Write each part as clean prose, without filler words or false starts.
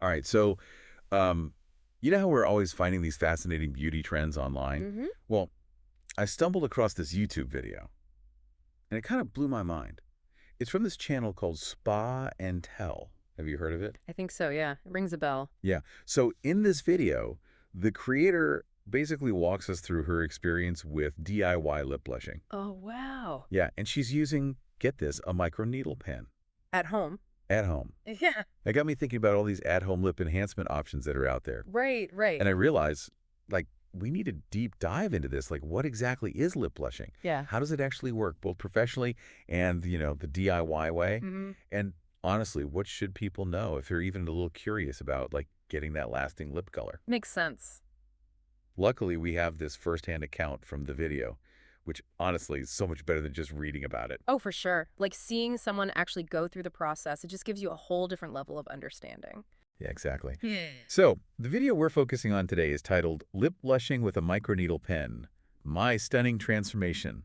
All right, so you know how we're always finding these fascinating beauty trends online? Mm-hmm. Well, I stumbled across this YouTube video, and it kind of blew my mind. It's from this channel called Spa and Tell. Have you heard of it? I think so, yeah. It rings a bell. Yeah. So in this video, the creator basically walks us through her experience with DIY lip blushing. Oh, wow. Yeah, and she's using, get this, a microneedle pen At home. at home. Yeah. That got me thinking about all these at-home lip enhancement options that are out there. Right, right. And I realized, like, we need a deep dive into this. Like, what exactly is lip blushing? Yeah. How does it actually work, both professionally and, the DIY way? Mm-hmm. And honestly, what should people know if they're even a little curious about, like, getting that lasting lip color? Makes sense. Luckily, we have this firsthand account from the video, which honestly is so much better than just reading about it. Oh, for sure. Like seeing someone actually go through the process, it just gives you a whole different level of understanding. Yeah, exactly. Yeah. So, the video we're focusing on today is titled Lip Blushing with a Microneedle Pen, My Stunning Transformation,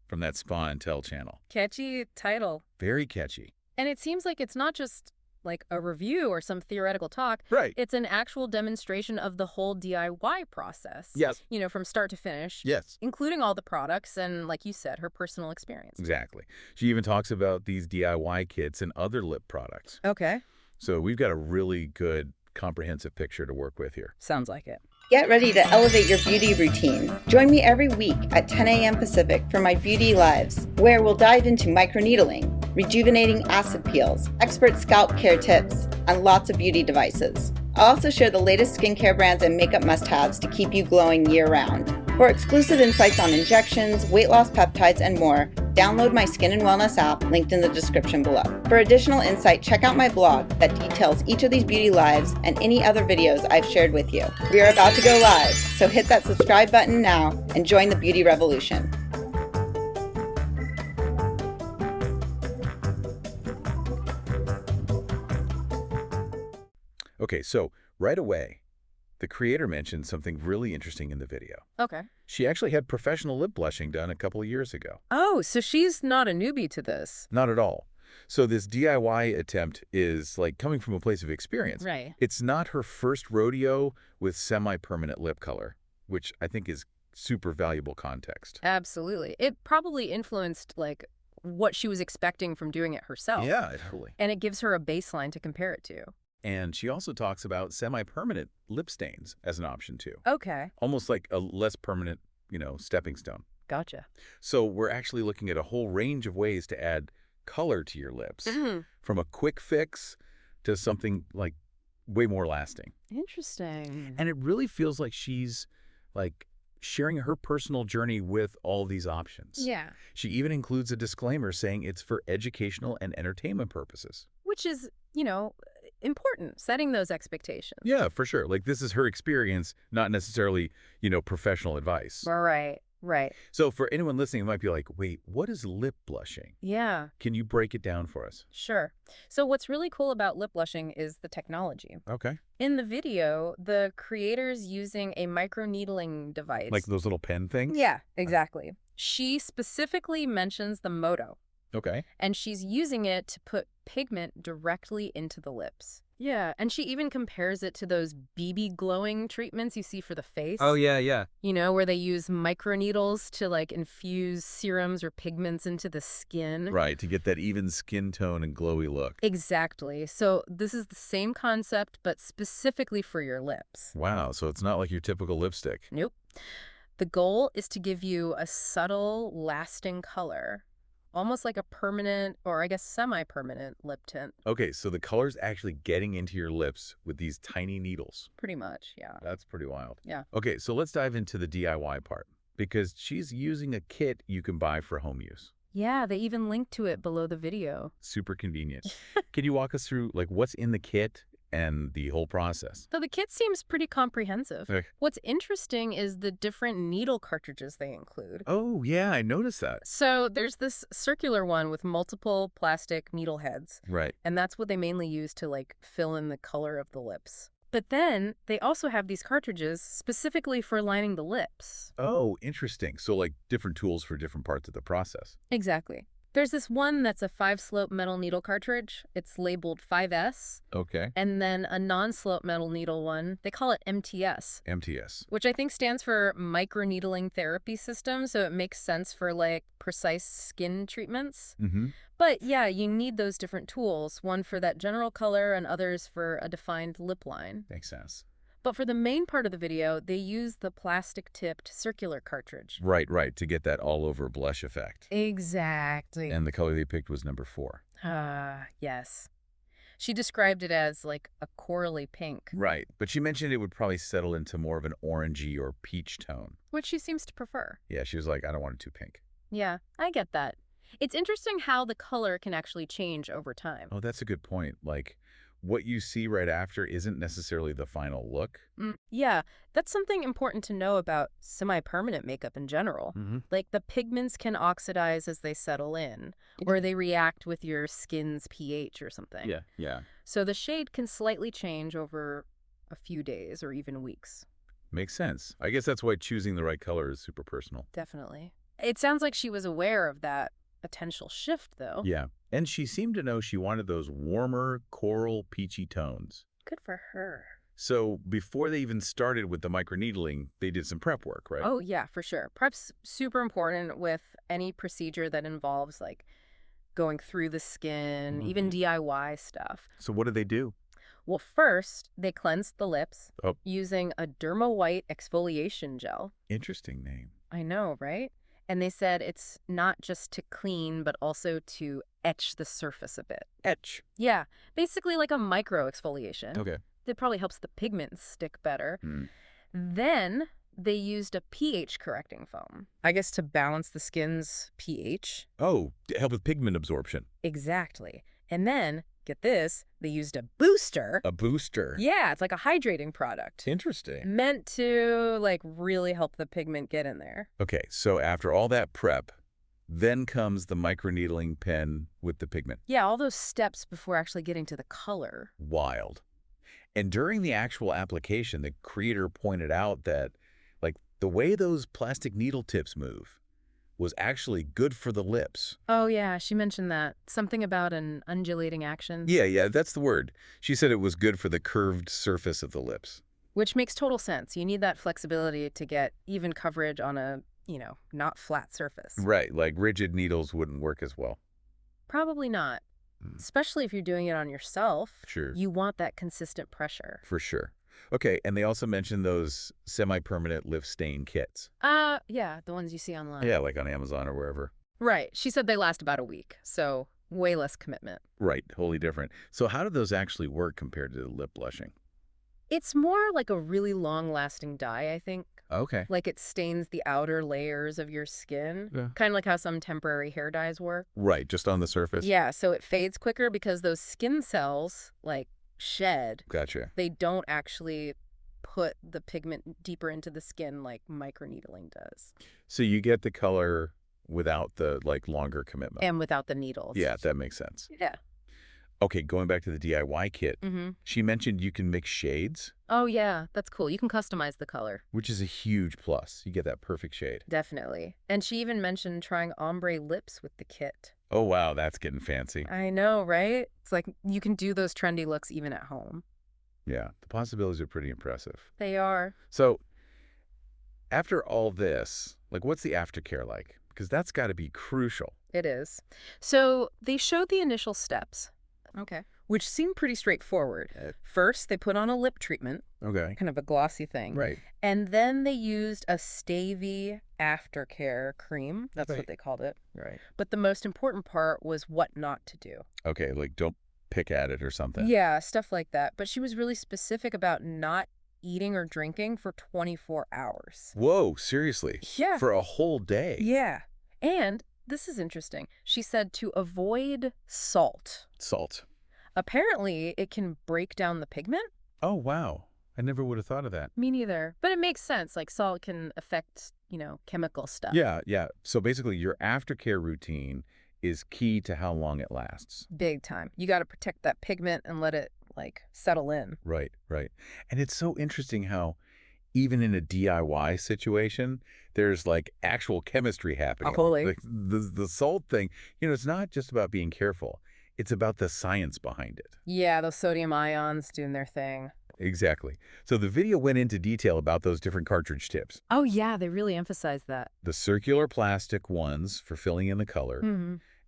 from that Spa and Tell channel. Catchy title. Very catchy. And it seems like it's not just like a review or some theoretical talk. Right. It's an actual demonstration of the whole DIY process. Yes. From start to finish. Yes. Including all the products and, like you said, her personal experience. Exactly. She even talks about these DIY kits and other lip products. Okay. So we've got a really good, comprehensive picture to work with here. Sounds like it. Get ready to elevate your beauty routine. Join me every week at 10 a.m. Pacific for my Beauty Lives, where we'll dive into microneedling, rejuvenating acid peels, expert scalp care tips, and lots of beauty devices. I'll also share the latest skincare brands and makeup must-haves to keep you glowing year-round. For exclusive insights on injections, weight loss peptides, and more, download my Skin and Wellness app linked in the description below. For additional insight, check out my blog that details each of these beauty lives and any other videos I've shared with you. We are about to go live, so hit that subscribe button now and join the beauty revolution. Okay, so right away, the creator mentioned something really interesting in the video. Okay. She actually had professional lip blushing done a couple of years ago. Oh, so she's not a newbie to this. Not at all. So this DIY attempt is like coming from a place of experience. Right. It's not her first rodeo with semi-permanent lip color, which I think is super valuable context. Absolutely. It probably influenced, like, what she was expecting from doing it herself. Yeah, totally. And it gives her a baseline to compare it to. And she also talks about semi-permanent lip stains as an option too. Okay. Almost like a less permanent, stepping stone. Gotcha. So we're actually looking at a whole range of ways to add color to your lips, from a quick fix to something like way more lasting. Interesting. And it really feels like she's like sharing her personal journey with all these options. Yeah. She even includes a disclaimer saying it's for educational and entertainment purposes. Which is, important, setting those expectations. Yeah, for sure. Like this is her experience, not necessarily, professional advice. Right, right. So for anyone listening, it might be like, wait, what is lip blushing? Yeah, Can you break it down for us? sure. So what's really cool about lip blushing is the technology. Okay. In the video, the creator's using a microneedling device. Like those little pen things? Yeah, exactly. She specifically mentions the Moto, Okay. and she's using it to put pigment directly into the lips. Yeah, and she even compares it to those BB glowing treatments you see for the face. Oh, yeah. Where they use microneedles to, like, infuse serums or pigments into the skin. Right, to get that even skin tone and glowy look. Exactly. So this is the same concept, but specifically for your lips. Wow, so it's not like your typical lipstick. Nope. The goal is to give you a subtle, lasting color, almost like a permanent, or I guess semi-permanent lip tint. Okay, so the color's actually getting into your lips with these tiny needles. Pretty much, yeah. That's pretty wild. Yeah. Okay, so let's dive into the DIY part, because she's using a kit you can buy for home use. Yeah, they even link to it below the video. Super convenient. Can you walk us through, like, what's in the kit and the whole process? So the kit seems pretty comprehensive. Okay. What's interesting is the different needle cartridges they include. Oh, yeah, I noticed that. So there's this circular one with multiple plastic needle heads, Right. and that's what they mainly use to, like, fill in the color of the lips. But then they also have these cartridges specifically for lining the lips. Oh, interesting. So, like, different tools for different parts of the process. Exactly. There's this one that's a 5-slope metal needle cartridge. It's labeled 5S. Okay. And then a non-slope metal needle one, they call it MTS, MTS. which I think stands for Microneedling Therapy System, so it makes sense for, like, precise skin treatments. Mm-hmm. But yeah, you need those different tools, one for that general color and others for a defined lip line. Makes sense. But for the main part of the video, they use the plastic-tipped circular cartridge. Right, to get that all-over blush effect. Exactly. And the color they picked was number 4. Yes. She described it as like a corally pink. Right, but she mentioned it would probably settle into more of an orangey or peach tone. Which she seems to prefer. Yeah, she was like, I don't want it too pink. Yeah, I get that. It's interesting how the color can actually change over time. Oh, that's a good point. Like, what you see right after isn't necessarily the final look. Yeah, that's something important to know about semi-permanent makeup in general. Mm-hmm. Like, the pigments can oxidize as they settle in, or they react with your skin's pH or something. Yeah. So the shade can slightly change over a few days or even weeks. Makes sense. I guess that's why choosing the right color is super personal. Definitely. It sounds like she was aware of that potential shift, though. Yeah, and she seemed to know she wanted those warmer, coral, peachy tones. Good for her. So before they even started with the microneedling, they did some prep work, right? Oh, yeah, for sure. Prep's super important with any procedure that involves, like, going through the skin, even DIY stuff. So what did they do? Well, first, they cleansed the lips Oh. using a Derma-White exfoliation gel. Interesting name. I know, right? And they said it's not just to clean, but also to etch the surface a bit. Etch. Yeah, basically like a micro exfoliation. Okay. That probably helps the pigment stick better. Then they used a pH correcting foam, I guess, to balance the skin's pH. Oh, to help with pigment absorption. Exactly. And then, get this, they used a booster. A booster. Yeah, it's like a hydrating product. Interesting. Meant to, like, really help the pigment get in there. Okay, so after all that prep, then comes the microneedling pen with the pigment. Yeah, all those steps before actually getting to the color. Wild. And during the actual application, the creator pointed out that, like, the way those plastic needle tips move was actually good for the lips. Oh, yeah, she mentioned that. Something about an undulating action. Yeah, that's the word. She said it was good for the curved surface of the lips. Which makes total sense. You need that flexibility to get even coverage on a, not flat surface. Right, like rigid needles wouldn't work as well. Probably not. Especially if you're doing it on yourself. Sure. You want that consistent pressure. For sure. Okay, and they also mentioned those semi-permanent lift stain kits. Yeah, the ones you see online. Yeah, like on Amazon or wherever. Right. She said they last about a week, so way less commitment. Right, wholly different. So how do those actually work compared to the lip blushing? It's more like a really long-lasting dye, I think. Okay. Like it stains the outer layers of your skin. Yeah. Kind of like how some temporary hair dyes work. Right, just on the surface? Yeah, so it fades quicker because those skin cells, like, shed. Gotcha. They don't actually put the pigment deeper into the skin like microneedling does. So you get the color without the, like, longer commitment. And without the needles. Yeah, that makes sense. Yeah. Okay, going back to the DIY kit, she mentioned you can mix shades, Oh, yeah, that's cool. You can customize the color. which is a huge plus. You get that perfect shade. Definitely. And she even mentioned trying ombre lips with the kit. Oh, wow, that's getting fancy. I know, right? It's like you can do those trendy looks even at home. Yeah, the possibilities are pretty impressive. They are. So after all this, like, what's the aftercare like? Because that's got to be crucial. It is. So they showed the initial steps. Okay. Which seem pretty straightforward. First, they put on a lip treatment, Okay. kind of a glossy thing. Right. And then they used a Stavy aftercare cream. That's what Right. they called it. Right. But the most important part was what not to do. Okay, like, don't pick at it or something. Yeah, stuff like that. But she was really specific about not eating or drinking for 24 hours. Whoa, seriously? Yeah. For a whole day? Yeah. And this is interesting. She said to avoid salt. Salt. Apparently, it can break down the pigment. Oh, wow. I never would have thought of that. Me neither. But it makes sense. Like salt can affect, chemical stuff. Yeah. So basically, your aftercare routine is key to how long it lasts. Big time. You got to protect that pigment and let it, settle in. Right. And it's so interesting how even in a DIY situation, there's like actual chemistry happening. Totally. Like the salt thing, it's not just about being careful. It's about the science behind it. Yeah, those sodium ions doing their thing. Exactly. So the video went into detail about those different cartridge tips. Oh, yeah, they really emphasize that. The circular plastic ones for filling in the color,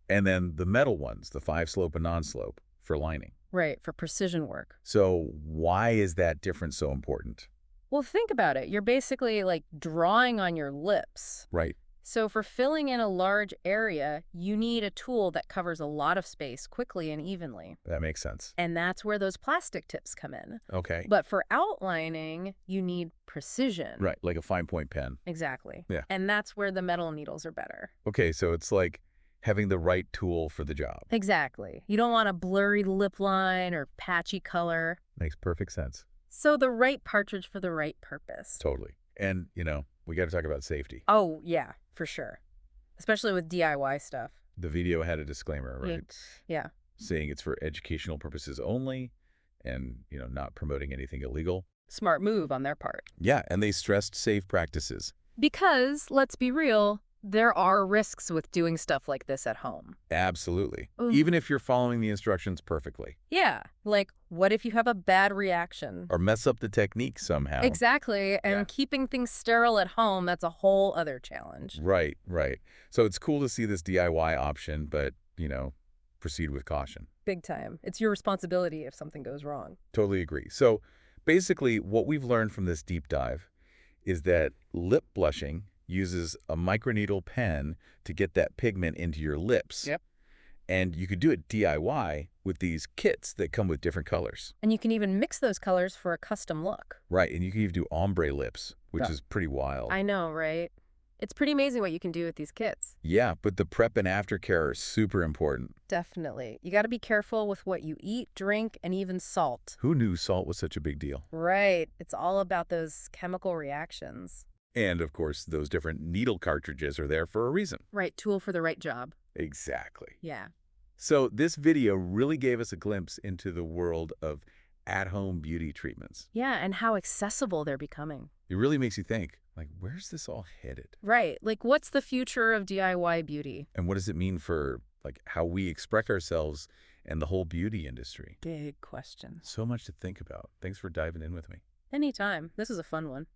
and then the metal ones, the 5-slope and non-slope, for lining. Right, for precision work. So why is that difference so important? Well, think about it. You're basically like drawing on your lips. Right. So for filling in a large area, you need a tool that covers a lot of space quickly and evenly. That makes sense. And that's where those plastic tips come in. Okay. But for outlining, you need precision. Right, like a fine point pen. Exactly. Yeah. And that's where the metal needles are better. Okay, so it's like having the right tool for the job. Exactly. You don't want a blurry lip line or patchy color. Makes perfect sense. So the right cartridge for the right purpose. Totally. And, we got to talk about safety. Oh, yeah, for sure. Especially with DIY stuff. The video had a disclaimer, right? Yeah. Saying it's for educational purposes only and, not promoting anything illegal. Smart move on their part. Yeah, and they stressed safe practices. Because, let's be real, there are risks with doing stuff like this at home. Absolutely. Ooh. Even if you're following the instructions perfectly. Yeah, like what if you have a bad reaction? Or mess up the technique somehow. Exactly, and Yeah. keeping things sterile at home, that's a whole other challenge. Right, right. So it's cool to see this DIY option, but, proceed with caution. Big time. It's your responsibility if something goes wrong. Totally agree. So basically what we've learned from this deep dive is that lip blushing uses a microneedle pen to get that pigment into your lips. Yep. And you could do it DIY with these kits that come with different colors. And you can even mix those colors for a custom look. Right, and you can even do ombre lips, which Yeah. is pretty wild. I know, right? It's pretty amazing what you can do with these kits. Yeah, but the prep and aftercare are super important. Definitely. You got to be careful with what you eat, drink, and even salt. Who knew salt was such a big deal? Right. It's all about those chemical reactions. And, of course, those different needle cartridges are there for a reason. Right. Tool for the right job. Exactly. Yeah. So this video really gave us a glimpse into the world of at-home beauty treatments. Yeah, and how accessible they're becoming. It really makes you think, like, where's this all headed? Right. Like, what's the future of DIY beauty? And what does it mean for, like, how we express ourselves and the whole beauty industry? Big question. So much to think about. Thanks for diving in with me. Anytime. This is a fun one.